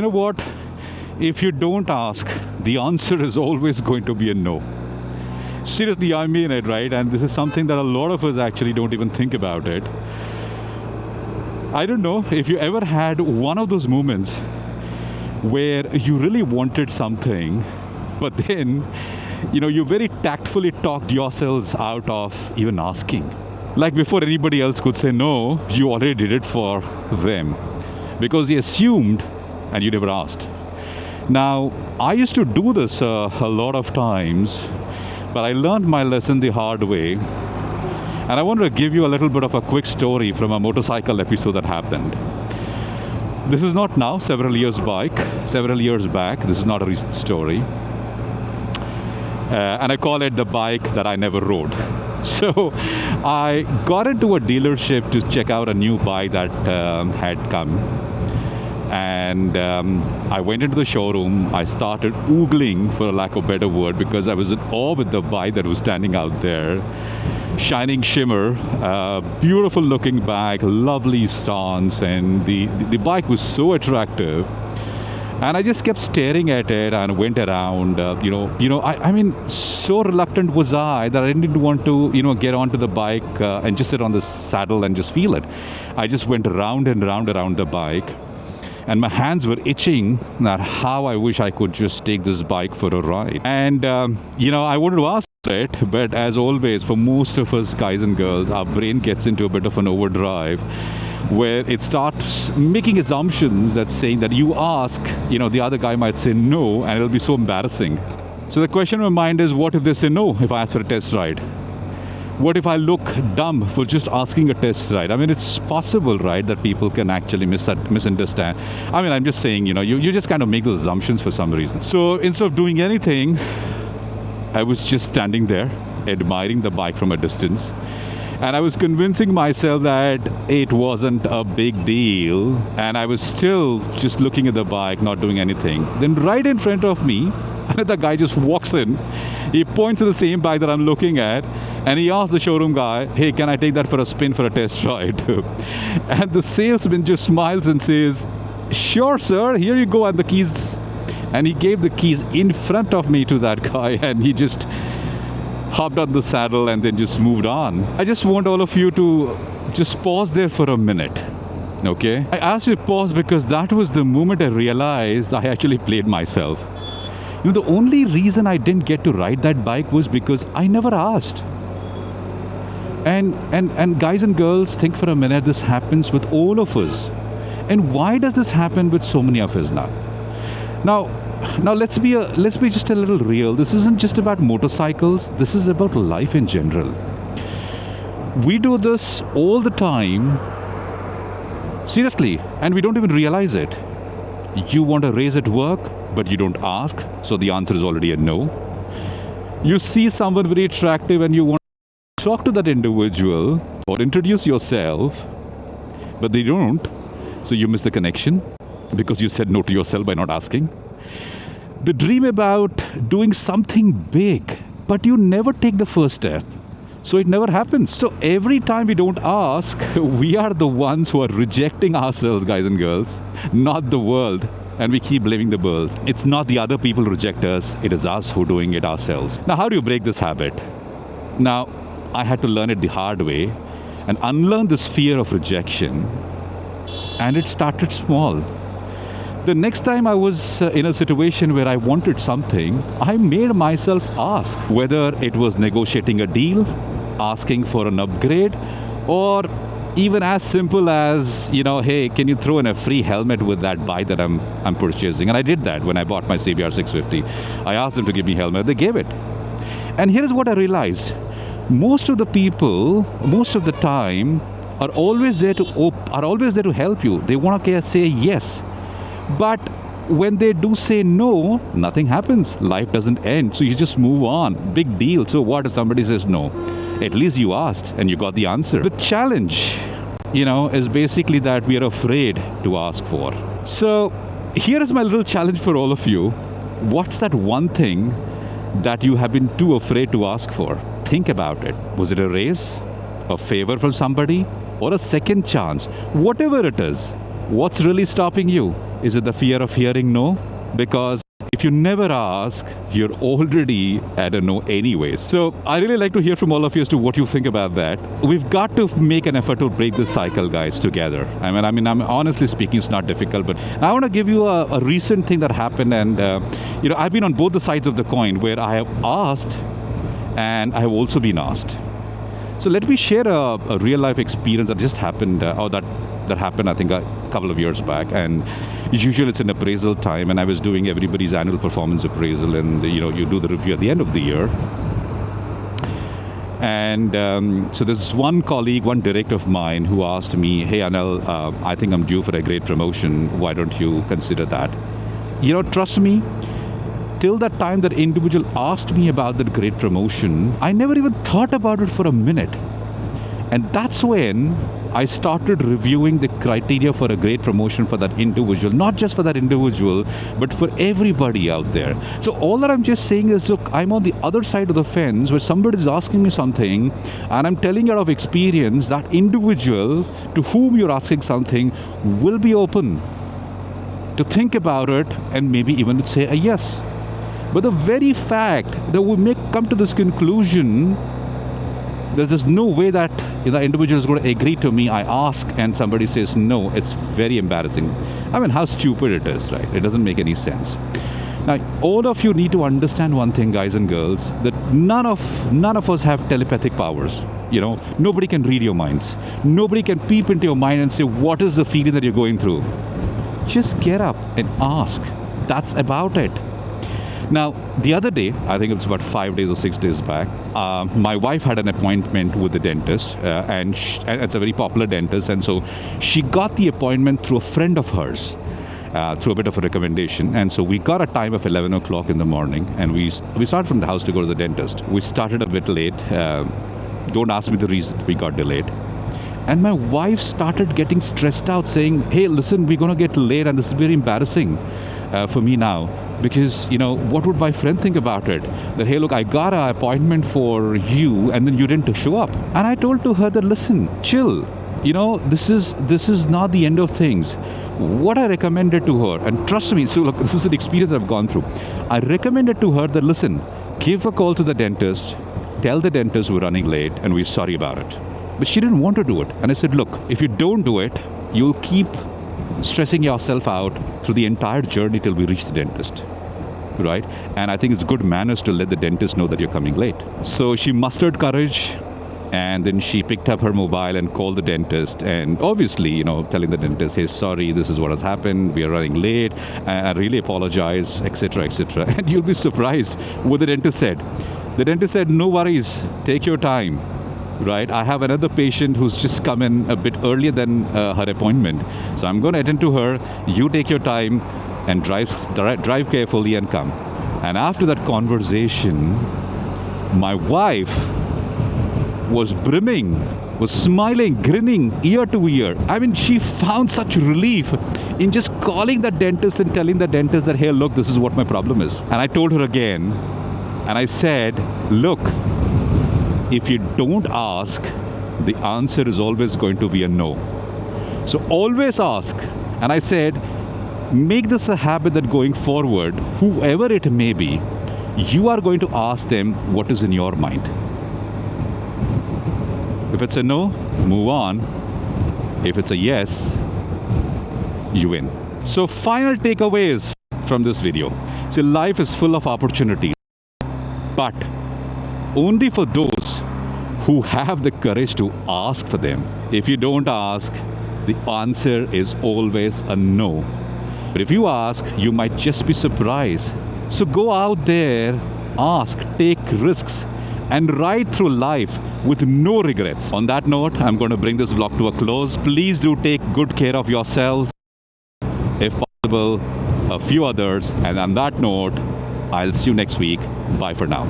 You know what? If you don't ask, the answer is always going to be a no. Seriously, I mean it, right? And this is something that a lot of us actually don't even think about it. I don't know if you ever had one of those moments where you really wanted something, but then, you very tactfully talked yourselves out of even asking. Like before anybody else could say no, you already did it for them because you assumed and you never asked. Now, I used to do this a lot of times, but I learned my lesson the hard way. And I wanted to give you a little bit of a quick story from a motorcycle episode that happened. This is not now, several years back. This is not a recent story. And I call it the bike that I never rode. So I got into a dealership to check out a new bike that had come. And I went into the showroom. I started oogling, for a lack of a better word, because I was in awe with the bike that was standing out there. Shining shimmer, beautiful looking bike, lovely stance, and the bike was so attractive. And I just kept staring at it and went around. I mean, so reluctant was I that I didn't want to, get onto the bike and just sit on the saddle and just feel it. I just went around and round around the bike. And my hands were itching at how I wish I could just take this bike for a ride. And, I wanted to ask it, but as always, for most of us guys and girls, our brain gets into a bit of an overdrive where it starts making assumptions that saying that you ask, the other guy might say no, and it'll be so embarrassing. So the question in my mind is, what if they say no if I ask for a test ride? What if I look dumb for just asking a test ride? I mean, it's possible, right, that people can actually misunderstand. I mean, I'm just saying, you just kind of make those assumptions for some reason. So instead of doing anything, I was just standing there, admiring the bike from a distance. And I was convincing myself that it wasn't a big deal. And I was still just looking at the bike, not doing anything. Then right in front of me, another guy just walks in. He points to the same bike that I'm looking at, and he asks the showroom guy, hey, can I take that for a spin for a test ride? And the salesman just smiles and says, sure, sir, here you go, and the keys. And he gave the keys in front of me to that guy, and he just hopped on the saddle and then just moved on. I just want all of you to just pause there for a minute. Okay? I asked you to pause because that was the moment I realized I actually played myself. The only reason I didn't get to ride that bike was because I never asked. And guys and girls, think for a minute, this happens with all of us. And why does this happen with so many of us now? Now let's be just a little real. This isn't just about motorcycles. This is about life in general. We do this all the time, seriously, and we don't even realize it. You want a raise at work, but you don't ask, so the answer is already a no. You see someone very attractive and you want to talk to that individual or introduce yourself, but they don't, so you miss the connection because you said no to yourself by not asking. The dream about doing something big, but you never take the first step, so it never happens. So every time we don't ask, we are the ones who are rejecting ourselves, guys and girls, not the world. And we keep blaming the world. It's not the other people who reject us, it is us who are doing it ourselves. Now, how do you break this habit? Now, I had to learn it the hard way and unlearn this fear of rejection. And it started small. The next time I was in a situation where I wanted something, I made myself ask, whether it was negotiating a deal, asking for an upgrade, or even as simple as, hey, can you throw in a free helmet with that bike that I'm purchasing? And I did that when I bought my CBR 650. I asked them to give me a helmet. They gave it. And here's what I realized. Most of the people, most of the time, are always there to help you. They want to say yes. But when they do say no, nothing happens. Life doesn't end. So you just move on. Big deal. So what if somebody says no? At least you asked and you got the answer. The challenge, is basically that we are afraid to ask for. So here is my little challenge for all of you. What's that one thing that you have been too afraid to ask for? Think about it. Was it a raise, a favor from somebody, or a second chance? Whatever it is, what's really stopping you? Is it the fear of hearing no? Because if you never ask, you're already at a no anyways. So I really like to hear from all of you as to what you think about that. We've got to make an effort to break this cycle, guys, together. I'm honestly speaking, it's not difficult, but I want to give you a recent thing that happened, and I've been on both the sides of the coin where I have asked and I have also been asked. So let me share a real life experience that just happened, that happened, I think, a couple of years back. And usually it's an appraisal time, and I was doing everybody's annual performance appraisal, and you do the review at the end of the year. And so there's one colleague, one director of mine, who asked me, "Hey, Anil, I think I'm due for a great promotion. Why don't you consider that?" Trust me, till that time that individual asked me about that great promotion, I never even thought about it for a minute. And that's when I started reviewing the criteria for a great promotion for that individual, not just for that individual, but for everybody out there. So all that I'm just saying is, look, I'm on the other side of the fence where somebody is asking me something, and I'm telling you out of experience that individual to whom you're asking something will be open to think about it and maybe even to say a yes. But the very fact that we may come to this conclusion that there's no way that the individual is going to agree to me, I ask and somebody says no, it's very embarrassing. How stupid it is, right? It doesn't make any sense. Now, all of you need to understand one thing, guys and girls, that none of us have telepathic powers. Nobody can read your minds. Nobody can peep into your mind and say, what is the feeling that you're going through? Just get up and ask. That's about it. Now, the other day, I think it was about 5 days or 6 days back, my wife had an appointment with the dentist, and it's a very popular dentist, and so she got the appointment through a friend of hers, through a bit of a recommendation. And so we got a time of 11 o'clock in the morning, and we started from the house to go to the dentist. We started a bit late. Don't ask me the reason we got delayed. And my wife started getting stressed out, saying, "Hey, listen, we're going to get late, and this is very embarrassing for me now. Because, what would my friend think about it? That, hey, look, I got an appointment for you, and then you didn't show up." And I told to her that, listen, chill. This is not the end of things. What I recommended to her, and trust me, so look, this is an experience I've gone through. I recommended to her that, listen, give a call to the dentist, tell the dentist we're running late, and we're sorry about it. But she didn't want to do it. And I said, look, if you don't do it, you'll keep stressing yourself out through the entire journey till we reach the dentist, right? And I think it's good manners to let the dentist know that you're coming late. So she mustered courage, and then she picked up her mobile and called the dentist, and obviously, telling the dentist, "Hey, sorry, this is what has happened. We are running late. I really apologize," etc., etc. And you'll be surprised what the dentist said. The dentist said, "No worries, take your time. Right, I have another patient who's just come in a bit earlier than her appointment, so I'm going to attend to her. You take your time and drive carefully and come." And after that conversation, my wife was brimming, was smiling, grinning ear to ear. She found such relief in just calling the dentist and telling the dentist that, "Hey, look, this is what my problem is." And I told her again, and I said, "Look, if you don't ask, the answer is always going to be a no. So always ask." And I said, make this a habit that going forward, whoever it may be, you are going to ask them what is in your mind. If it's a no, move on. If it's a yes, you win. So final takeaways from this video. See, life is full of opportunities, but only for those who have the courage to ask for them. If you don't ask, the answer is always a no. But if you ask, you might just be surprised. So go out there, ask, take risks, and ride through life with no regrets. On that note, I'm going to bring this vlog to a close. Please do take good care of yourselves, if possible, a few others. And on that note, I'll see you next week. Bye for now.